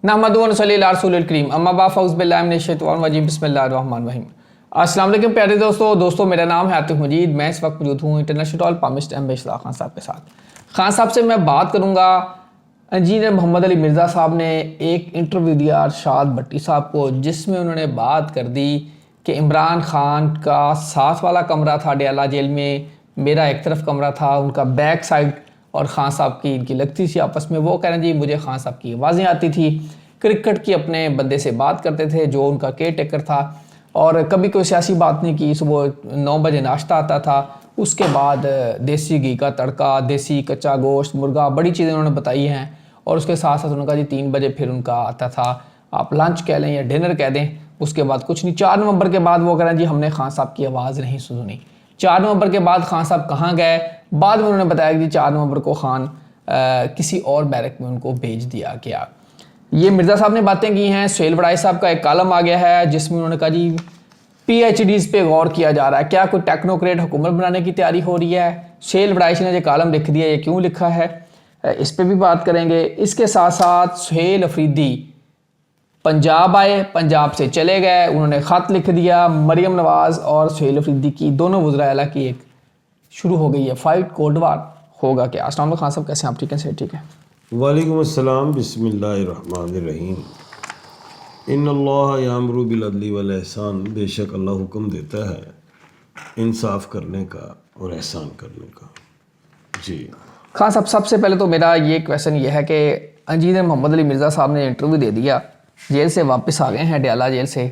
नहमदुहु व नसल्ली अला रसूलिल करीम अम्मा बाद फ़ऊज़ु बिल्लाहि मिनश शैतानिर रजीम बिस्मिल्लाहिर रहमानिर रहीम। अस्सलाम वालेकुम प्यारे दोस्तों मेरा नाम है आतिफ मजीद। मैं इस वक्त मौजूद हूँ इंटरनेशनल पामिस्ट एम्बेसडर खान साहब के साथ। खान साहब से मैं बात करूँगा, इंजीनियर मोहम्मद अली मिर्ज़ा साहब ने एक इंटरव्यू दिया अरशाद भट्टी साहब को, जिसमें उन्होंने बात कर दी कि इमरान खान का साथ वाला कमरा था डयाला जेल में, मेरा एक तरफ कमरा था, उनका बैक साइड और ख़ान साहब की इनकी लगती थी आपस में। वो कह रहे हैं जी मुझे ख़ान साहब की आवाज़ें आती थी, क्रिकेट की अपने बंदे से बात करते थे जो उनका केयर टेकर था, और कभी कोई सियासी बात नहीं की। सुबह 9 बजे नाश्ता आता था, उसके बाद देसी घी का तड़का, देसी कच्चा गोश्त, मुर्गा, बड़ी चीज़ें उन्होंने बताई हैं। और उसके साथ साथ उन्होंने कहा जी 3 बजे फिर उनका आता था, आप लंच कह लें या डिनर कह दें, उसके बाद कुछ नहीं। 4 नवंबर के बाद वो कह रहे हैं जी हमने खान साहब की आवाज़ नहीं सुनी। 4 नवंबर के बाद खान साहब कहाँ गए, बाद में उन्होंने बताया कि 4 नवंबर को खान किसी और बैरक में उनको भेज दिया गया। ये मिर्ज़ा साहब ने बातें की हैं। सुहेल वड़ाई साहब का एक कॉलम आ गया है जिसमें उन्होंने कहा जी PhDs पे गौर किया जा रहा है, क्या कोई टेक्नोक्रेट हुकूमत बनाने की तैयारी हो रही है। सुहेल वड़ाई ने जो कॉलम लिख दिया, ये क्यों लिखा है, इस पर भी बात करेंगे। इसके साथ साथ सुहेल अफरीदी पंजाब आए, पंजाब से चले गए, उन्होंने ख़त लिख दिया। मरियम नवाज़ और सुहेल अफरीदी की दोनों वज़राए आला की एक शुरू हो गई है फाइट, कोल्ड वार होगा क्या। अस्सलाम वालेकुम खान साहब, कैसे हैं आप? ठीक है, सही ठीक है। वालेकुम अस्सलाम, बिस्मिल्लाहिर्रहमानिर्रहीम। इन्नल्लाह यामुरु बिल अदली वल एहसान, बेशक अल्लाह हुक्म देता है इंसाफ करने का और एहसान करने का। जी खान साहब, सबसे पहले तो मेरा ये क्वेश्चन ये है कि इंजीनियर मोहम्मद अली मिर्ज़ा साहब ने इंटरव्यू दे दिया, जेल से वापस आ गए हैं, डयाला जेल से।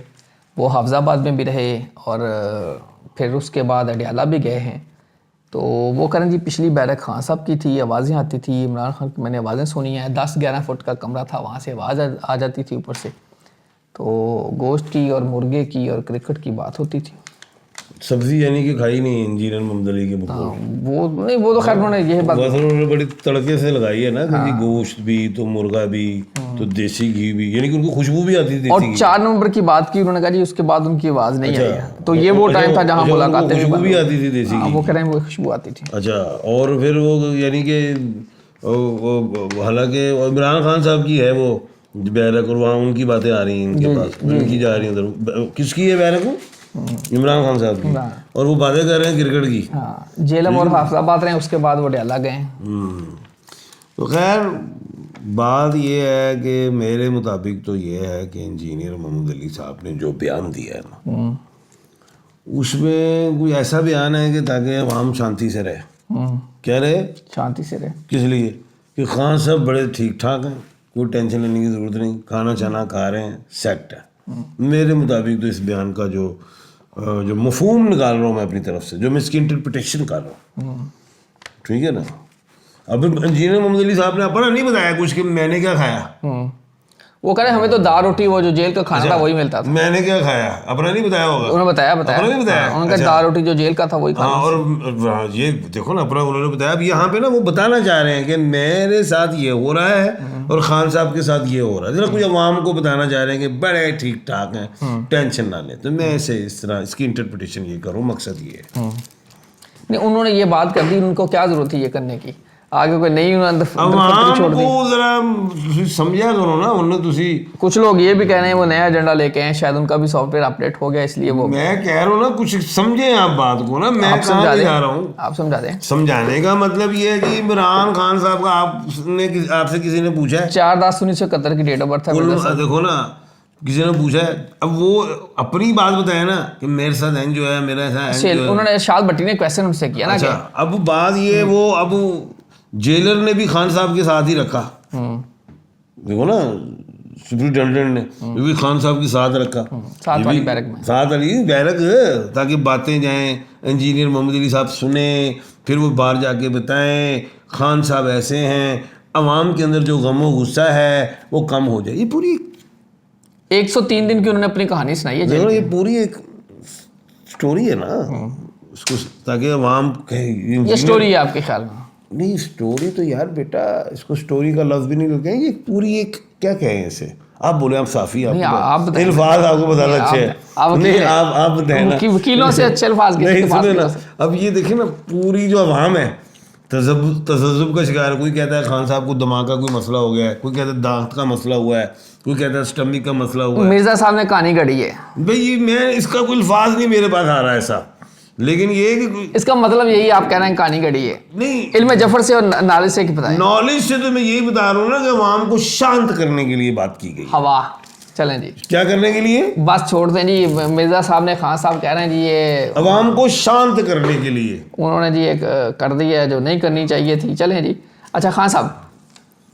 वो हाफिज़ाबाद में भी रहे और फिर उसके बाद डयाला भी गए हैं। तो वो करें जी पिछली बैरक खान साहब की थी, आवाज़ें आती थी, इमरान खान की मैंने आवाज़ें सुनी हैं। 10-11 फुट का कमरा था, वहाँ से आवाज़ आ जाती थी ऊपर से। तो गोश्त की और मुर्गे की और क्रिकेट की बात होती थी। सब्जी यानी कि खाई नहीं इंजीनियर मोहम्मद अली के बकौल। वो नहीं, वो तो खैर उन्होंने यही बात उन्होंने बड़ी तड़के से लगाई है ना कि गोश्त भी तो मुर्गा भी तो देसी घी भी, यानी कि उनको खुशबू भी आती थी। और 4 नवंबर की बात की उन्होंने कहा जी उसके बाद उनकी आवाज़ नहीं आई है। तो ये वो टाइम था जहाँ मुलाकातें खुशबू भी आती थी देसी घी। वो कह रहे हैं वो खुशबू आती थी। अच्छा, और फिर वो यानी कि हालांकि इमरान खान साहब की है वो बैरक, और वहाँ उनकी बातें आ रही हैं इनके पास, उनकी जा रही हैं उधर। किसकी है बैरक? वो इमरान खान साहब की, और वो बातें कर रहे हैं क्रिकेट की। हाँ, जेलम और हाफिज़ाबाद रहे हैं, उसके बाद वो डयाला गए। तो खैर बात ये है कि मेरे मुताबिक तो ये है कि इंजीनियर मोहम्मद अली साहब ने जो बयान दिया है ना, उसमें कोई ऐसा बयान है कि ताकि आवाम शांति से रहे। क्या रहे? शांति से रहे। किस लिए? कि खान साहब बड़े ठीक ठाक हैं, कोई टेंशन लेने की ज़रूरत नहीं, खाना चाना खा रहे हैं, सेट है। मेरे मुताबिक तो इस बयान का जो मफहूम निकाल रहा हूँ मैं अपनी तरफ से, जो मैं इसकी इंटरप्रिटेशन कर रहा हूँ, ठीक है ना। अब इंजीनियर मोहम्मद अली साहब ने अपना नहीं बताया कुछ कि मैंने क्या खाया। वो कह रहे हमें तो दाल रोटी वो जो जेल का खाना था वही मिलता था। मैंने क्या खाया अपना नहीं बताया होगा। उन्होंने बताया अपना नहीं बताया। उन्होंने दाल रोटी जो जेल का था वही खाना। और ये देखो ना, अपना उन्होंने बताया। अब यहाँ पे ना वो बताना चाह रहे हैं कि मेरे साथ ये हो रहा है और खान साहब के साथ ये हो रहा है। जरा कोई अवाम को बताना चाह रहे हैं कि बड़े ठीक ठाक हैं, टेंशन ना लें। तो मैं ऐसे इस तरह इसकी इंटरप्रिटेशन ये करूँ, मकसद ये है। नहीं, उन्होंने ये बात कर दी, उनको क्या जरूरत थी ये करने की, आगे कोई नहीं छोड़ दी। जरा समझा करो ना। उन्होंने कुछ लोग ये भी कह रहे हैं वो नया एजेंडा लेके हैं, शायद उनका भी सॉफ्टवेयर अपडेट हो गया इसलिए वो। मैं कह रहा हूँ ना, कुछ समझे आप बात को ना। मैं कहाँ ले जा रहा हूँ, आप समझा दें। समझाने का मतलब ये है कि इमरान खान साहब का आपसे किसी ने पूछा है 4/10/1971 की डेट ऑफ बर्थ है। देखो ना, किसी ने पूछा है, अब वो अपनी बात बताया ना कि मेरे साथ एंग जो है, मेरा ऐसा है। उन्होंने अरशाद भट्टी ने क्वेश्चन उनसे किया ना। अच्छा, अब बात ये वो अब जेलर ने भी खान साहब के साथ ही रखा। देखो ना, सुप्रिटेंडेंट ने भी खान साहब के साथ रखा, साथ वाली बैरक में, साथ वाली बैरक, ताकि बातें जाएं, इंजीनियर मोहम्मद अली साहब सुने, फिर वो बाहर जाके बताएं खान साहब ऐसे हैं, अवाम के अंदर जो गम व गुस्सा है वो कम हो जाए। ये पूरी 103 दिन की उन्होंने अपनी कहानी सुनाई है। ये पूरी एक स्टोरी है ना उसको, ताकि अवाम ये स्टोरी है आपके ख्याल में? नहीं, स्टोरी तो यार बेटा, इसको स्टोरी का लफ्ज भी नहीं लगेगा। ये पूरी एक क्या कहें इसे, आप बोले, आप साफी, आप अल्फाज आपको बताना अच्छे है। नहीं, आप बताएं ना, वकीलों से अच्छे अल्फाज नहीं सुने ना। अब ये देखिए ना, पूरी जो अवाम है तसब्जुब का शिकार है। कोई कहता है खान साहब को दिमाग का कोई मसला हो गया है, कोई कहता है दांत का मसला हुआ है, कोई कहता है स्टमक का मसला हुआ है। मिर्जा साहब ने कहानी गढ़ी है भाई ये मैं इसका कोई अल्फाज नहीं मेरे पास आ रहा है ऐसा, लेकिन ये कि इसका मतलब यही आप कह रहे हैं कहानी गढ़ी है। नहीं, इल्म जफर से और नॉलेज से क्या पता है? नॉलेज से तो मैं यही बता रहा हूँ ना कि अवाम को शांत करने के लिए बात की गई। हवा चलें जी, क्या करने के लिए? बस छोड़ दें जी। मिर्जा साहब ने, खान साहब कह रहे हैं जी ये अवाम को शांत करने के लिए उन्होंने जी एक कर दी है जो नहीं करनी चाहिए थी। चलें जी। अच्छा खान साहब,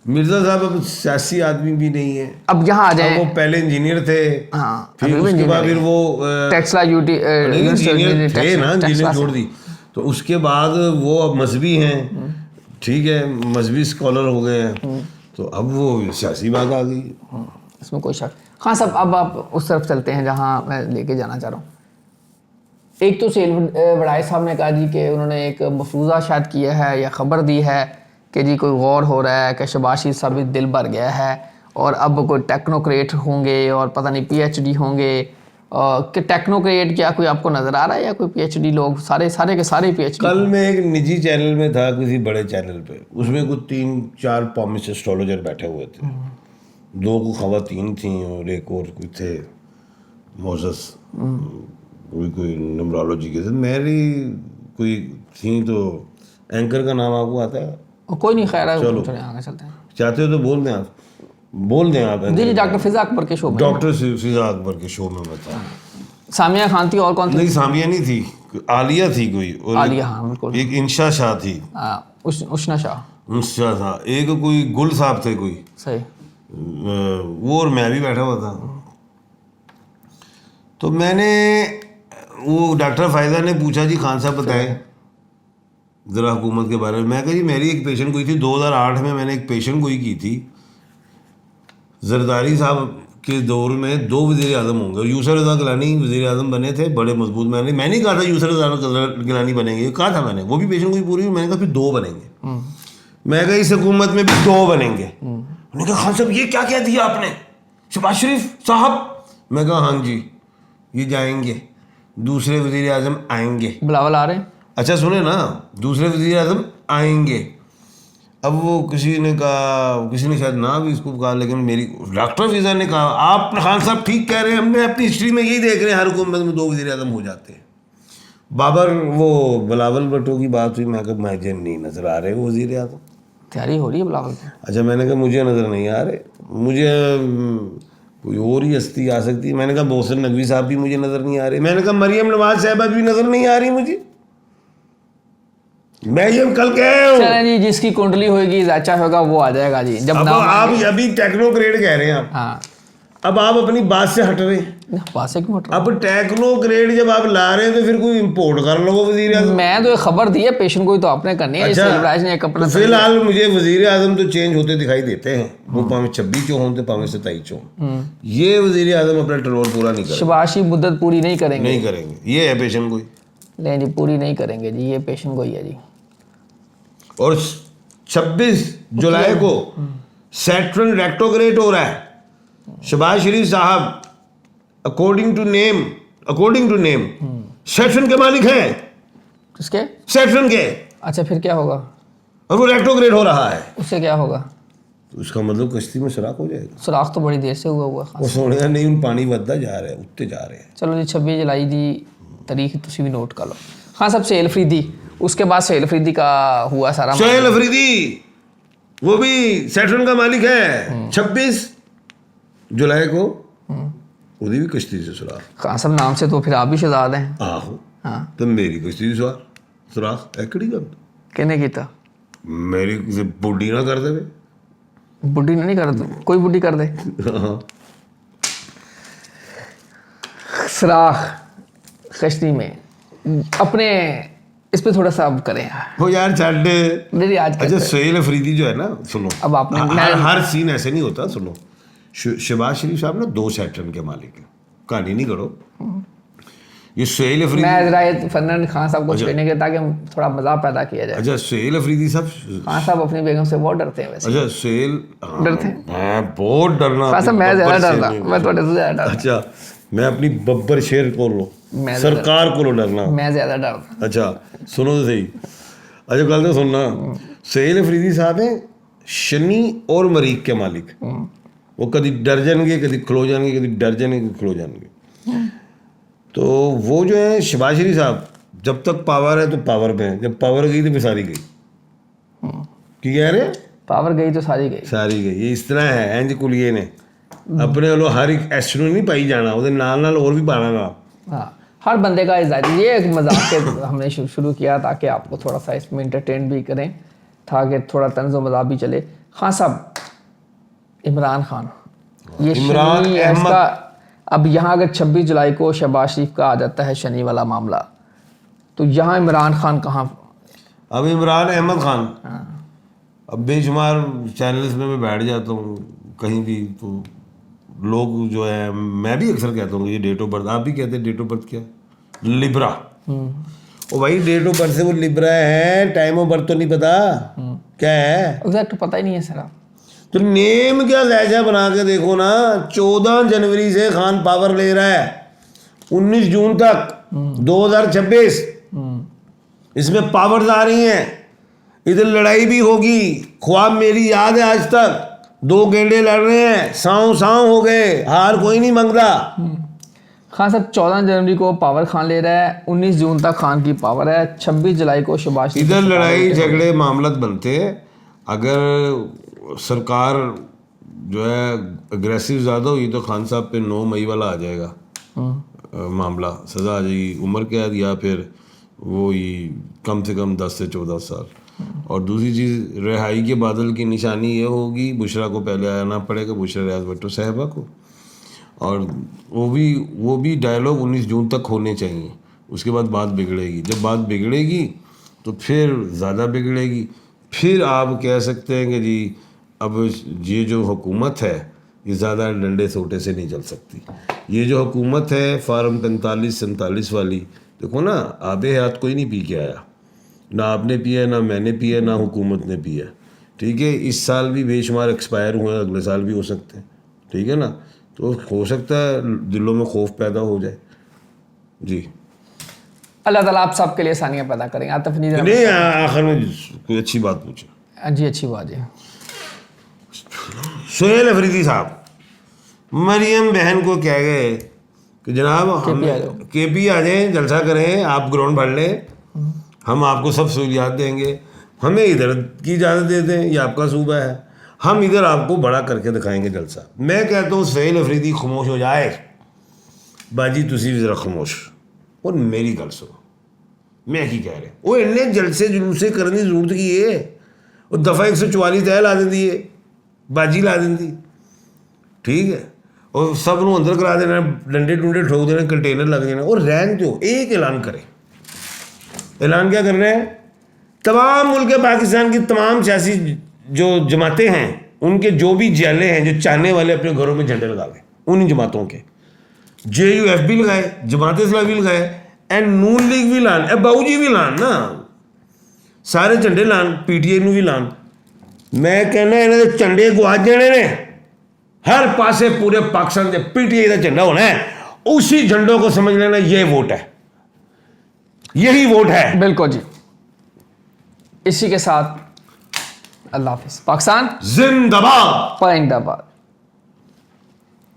मिर्जा साहब अब सियासी आदमी भी नहीं है। अब यहाँ आ अब जाए। वो पहले इंजीनियर थे, हाँ, फिर उसके बाद फिर वो टेक्सला इंजीनियर थे ना, इंजीनियर छोड़ दी, तो उसके बाद वो अब मजहबी हैं, ठीक है, मजहबी स्कॉलर हो गए हैं, तो अब वो सियासी बात आ गई। इसमें कोई शक। हाँ साहब, अब आप उस तरफ चलते हैं जहाँ मैं लेके जाना चाह रहा हूँ। एक तो सेल वड़ाई साहब ने कहा जी कि उन्होंने एक मफरूज़ा शायद किया है या ख़बर दी है कि जी कोई गौर हो रहा है कि शहबाज शरीफ साहब भी दिल भर गया है और अब कोई टेक्नोक्रेट होंगे और पता नहीं PhD होंगे। कि टेक्नोक्रेट क्या कोई आपको नज़र आ रहा है या कोई PhD लोग सारे के सारे PhD? कल मैं एक निजी चैनल में था, किसी बड़े चैनल पे, उसमें कुछ 3-4 पॉमिस्ट एस्ट्रोलॉजर बैठे हुए थे। 2 को ख़वातीन थी और एक और कोई थे मोजस, कोई न्यूमरोलॉजी के साथ। मेरी कोई थी, तो एंकर का नाम आपको आता है? कोई नहीं, खैर है, चलो आगे चलते हैं। चाहते हो तो बोल दें आप। जी जी, डॉक्टर फिजा अकबर के शो में। डॉक्टर फिजा अकबर के शो में बता। सामिया खान थी और कौन थी? नहीं, सामिया नहीं थी, आलिया थी कोई, और आलिया, हाँ बिल्कुल। एक इंशा शाह थी, उष्णा शाह। इंशा शाह, एक कोई गुल साहब थे कोई, सही। वो और मैं भी बैठा हुआ था। तो मैंने, वो डॉक्टर फायदा ने पूछा जी खान साहब बताएं ज़रा हुकूमत के बारे में। मैं कहा जी मेरी एक पेशेंट गोई थी 2008 में, मैंने एक पेशेंट गोई की थी। जरदारी साहब के दौर में 2 वज़ीर आज़म होंगे, यूसुफ रज़ा गिलानी वज़ीर आज़म बने थे, बड़े मजबूत। मैं नहीं कहा था यूसुफ रज़ा गिलानी बनेंगे, कहा था मैंने, वो भी पेशेंट गोई पूरी, मैंने कहा फिर 2 बनेंगे। मैं कहा इस हुकूमत में भी 2 बनेंगे। मैंने कहा खान साहब ये क्या कह दिया आपने, शहबाज शरीफ साहब? मैं कहा हाँ जी, ये जाएंगे, दूसरे वज़ीर आज़म आएंगे। बिलावल आ रहे हैं? अच्छा सुने ना, दूसरे वज़ीर आज़म आएंगे। अब वो किसी ने कहा, किसी ने शायद ना भी इसको कहा, लेकिन मेरी डॉक्टर फिजा ने कहा आप खान साहब ठीक कह रहे हैं, हमने अपनी हिस्ट्री में यही देख रहे हैं, हर हुकूमत में 2 वज़ीर आज़म हो जाते हैं। बाबर वो बिलावल भुट्टो की बात हुई, मैं कहा मुझे नहीं नज़र आ रहे वो वज़ीर आज़म। तैयारी हो रही है बिलावल की? अच्छा, मैंने कहा मुझे नज़र नहीं आ रहे, मुझे कोई और ही हस्ती आ सकती है। मैंने कहा मोहसिन नकवी साहब भी मुझे नज़र नहीं आ रहे। मैंने कहा मरियम नवाज साहबा भी नज़र नहीं आ रही मुझे। मैं ये कल कह रहा हूँ। चलें जी, जिसकी कुंडली होगी अच्छा होगा वो आ जाएगा जी। जब अब आप अभी टेक्नोक्रेट कह रहे हैं आप, हाँ, अब आप अपनी बात से हट रहे हैं। बात से क्यों हट रहा? अब टेक्नोक्रेट जब आप ला रहे हैं तो फिर कोई इंपोर्ट कर लो वज़ीर आज़म। मैं तो एक खबर दी है, पेशेंट को तो आपने करनी है। अच्छा, युवराज ने एक अपना तो फिलहाल मुझे वज़ीर आज़म तो चेंज होते दिखाई देते हैं, वो 26 चो हों तो 27 चो। ये वज़ीर आज़म अपना टरोल पूरा नहीं करेंगे, शबाशी मुद्दत पूरी नहीं करेंगे। नहीं करेंगे। ये है पेशेंट कोई, नहीं जी, पूरी नहीं करेंगे जी, ये पेशेंट को ही है जी। और 26 जुलाई को सैटर्न रेट्रोग्रेड हो रहा है। शहबाज शरीफ साहब अकॉर्डिंग टू नेम सैटर्न के मालिक हैं। किसके? सैटर्न के। अच्छा, फिर क्या होगा? और वो रेट्रोग्रेड हो रहा है, उससे क्या होगा? तो उसका मतलब कश्ती में सुराख हो जाएगा। सुराख तो बड़ी देर से हुआ वो सोने नहीं, उन पानी बढ़ता जा रहा है, उठते जा रहे हैं। चलो जी, 26 जुलाई दी तारीख तुसी भी नोट कर लो। हाँ साहब, सहेल अफरीदी, उसके बाद सहेल अफरीदी का हुआ सारा। सहेल अफरीदी वो भी सैटर्न का मालिक है। 26 जुलाई को ਉਹਦੀ भी कश्ती से सुराख। खान साहब नाम से तो फिर आप भी शहजाद हैं। आहो, हाँ, तो मेरी कश्ती से सुराख है किहड़ी गल? किहने कीता? मेरी किसी बुढ़ी ना कर देवे। बुढ़ी नहीं कर दो, कोई बुढ़ी कर दे। हाँ। सुराख कश्ती में अपने इस पे थोड़ा सा अब करें हो यार छड़। मेरी आज अच्छा, सहेल अफरीदी जो है ना, सुनो, अब आपने हर सीन ऐसे नहीं होता। सुनो, शहबाज शरीफ साहब ना 2 सैटर्न के मालिक हैं, कहानी नहीं करो। ये सहेल अफरीदी, मैं जरा फरहान खान साहब को छेड़ने के ताकि थोड़ा मजा पैदा किया जाए। अच्छा सहेल अफरीदी साहब, खान साहब अपनी बेगम से बहुत डरते हैं वैसे। अच्छा सहेल, डरते हैं? मैं बहुत डरना। खान साहब मैं ज्यादा डरना, मैं थोड़े से ज्यादा डरना। अच्छा, मैं अपनी बब्बर शेर को लो, मैं सरकार को लो डरना। मैं ज्यादा डरना। अच्छा सुनो तो सही, अच्छा गल तो सुनना, सुहेल अफरीदी साहब हैं शनि और मरीक के मालिक। वो कभी डर जाएंगे, कभी खलो जाएंगे, कभी डर जाएंगे, कभी खलो जाएंगे। तो वो जो है शहबाज शरीफ साहब जब तक पावर है तो पावर पे है, जब पावर गई तो फिर सारी गई। की कह रहे? पावर गई तो सारी गई। सारी गई। ये इस तरह है इंज कुलिए ने अपने वालों हर एक एस ਨੂੰ नहीं पाई जाना, ਉਹਦੇ ਨਾਲ और भी पाना ना। हाँ, हर बंदे का इजाज़। ये एक मजाक के हमने शुरू किया ताकि आपको थोड़ा सा इसमें इंटरटेन भी करें, ताकि थोड़ा तंज़ मज़ाक भी चले। खान साहब, इमरान खान, ये इमरान शनि अहमद, इसका अब यहाँ अगर 26 जुलाई को शहबाज शरीफ का आ जाता है शनि वाला मामला, तो यहाँ इमरान खान कहाँ? अब इमरान अहमद खान, अब बेशुमार चैनल्स में मैं बैठ जाता हूँ कहीं भी, तो लोग जो है, मैं भी अक्सर कहता हूँ ये डेट ऑफ बर्थ, आप भी कहते हैं डेट ऑफ बर्थ क्या है? लिब्रा। ओ भाई डेट ऑफ बर्थ से वो लिब्रा है, टाइम ऑफ बर्थ तो नहीं पता क्या है, एग्जैक्ट पता ही नहीं है सर। तो नेम क्या लहजा बना के देखो ना। 14 जनवरी से खान पावर ले रहा है 19 जून तक 2026। इसमें पावर्स आ रही हैं, इधर लड़ाई भी होगी। ख्वाब मेरी याद है आज तक, 2 गेंडे लड़ रहे हैं, साँव साँव हो गए, हार कोई नहीं मांगता। खान साहब 14 जनवरी को पावर खान ले रहा है, 19 जून तक खान की पावर है, 26 जुलाई को शहबाज शरीफ। इधर लड़ाई झगड़े मामलत बनते हैं। अगर सरकार जो है अग्रेसिव ज़्यादा हुई तो खान साहब पे 9 मई वाला आ जाएगा मामला, सज़ा आ जाएगी, उम्र कैद या फिर वो ही कम से कम 10 से 14 साल। और दूसरी चीज़, रिहाई के बादल की निशानी ये होगी, बुशरा को पहले आना पड़ेगा, बुशरा रियाज भट्टो साहबा को। और वो भी डायलॉग 19 जून तक होने चाहिए, उसके बाद बात बिगड़ेगी। जब बात बिगड़ेगी तो फिर ज़्यादा बिगड़ेगी, फिर आप कह सकते हैं कि जी अब ये जो हुकूमत है ये ज़्यादा डंडे सोटे से नहीं चल सकती। ये जो हुकूमत है फार्म 45-47 वाली, देखो ना, आबे हयात कोई नहीं पी के आया, ना आपने पिया, ना मैंने पिया, ना हुकूमत ने पिया। ठीक है, इस साल भी बेशुमार एक्सपायर हुए हैं, अगले साल भी हो सकते हैं। ठीक है ना, तो हो सकता है दिलों में खौफ पैदा हो जाए। जी, अल्लाह ताला आप सबके लिए आसानियाँ पैदा करें। आतिफ नीर नहीं, आखिर में कोई अच्छी बात पूछे। जी, अच्छी बात है। सुहेल अफरीदी साहब मरियम बहन को कह गए कि जनाब हम KP आ जाएं, जलसा करें, आप ग्राउंड भर लें, हम आपको सब सहूलियात देंगे, हमें इधर की इजाज़त दे दें, ये आपका सूबा है, हम इधर आपको बड़ा करके दिखाएंगे जलसा। मैं कहता हूँ सुहेल अफरीदी खामोश हो जाए, बाजी तुसी भी ज़रा खामोश, और मेरी गल सुनो, मैं की कह रहे वो इन्ने जलसे जुलूसे करने की जरूरत की है, वो दफ़ा 144 तय ला देंदी है, बाजी ला देंदी। ठीक है, और सब नूं अंदर करा देना, डंडे डुंडे ठोक देने, कंटेनर लग जाना, और रहन दो। एक ऐलान करें। ऐलान क्या कर रहे हैं? तमाम मुल्क पाकिस्तान की तमाम सियासी जो जमातें हैं, उनके जो भी जैले हैं, जो चाहने वाले अपने घरों में झंडे लगा लें, उन्हीं जमातों के। JUF भी लगाए, जमात इस्लामी भी लगाए, एंड नून लीग भी लान, बाऊजी भी लान ना, सारे झंडे लान, PTI नूं भी लान। मैं कहना इन्हों के झंडे गुआच जाने ने, हर पासे पूरे पाकिस्तान के PTI का झंडा होना है, उसी झंडों को समझ लेना ये वोट है, यही वोट है। बिल्कुल जी। इसी के साथ अल्लाह हाफिज़। पाकिस्तान जिंदाबाद, पाइंदाबाद।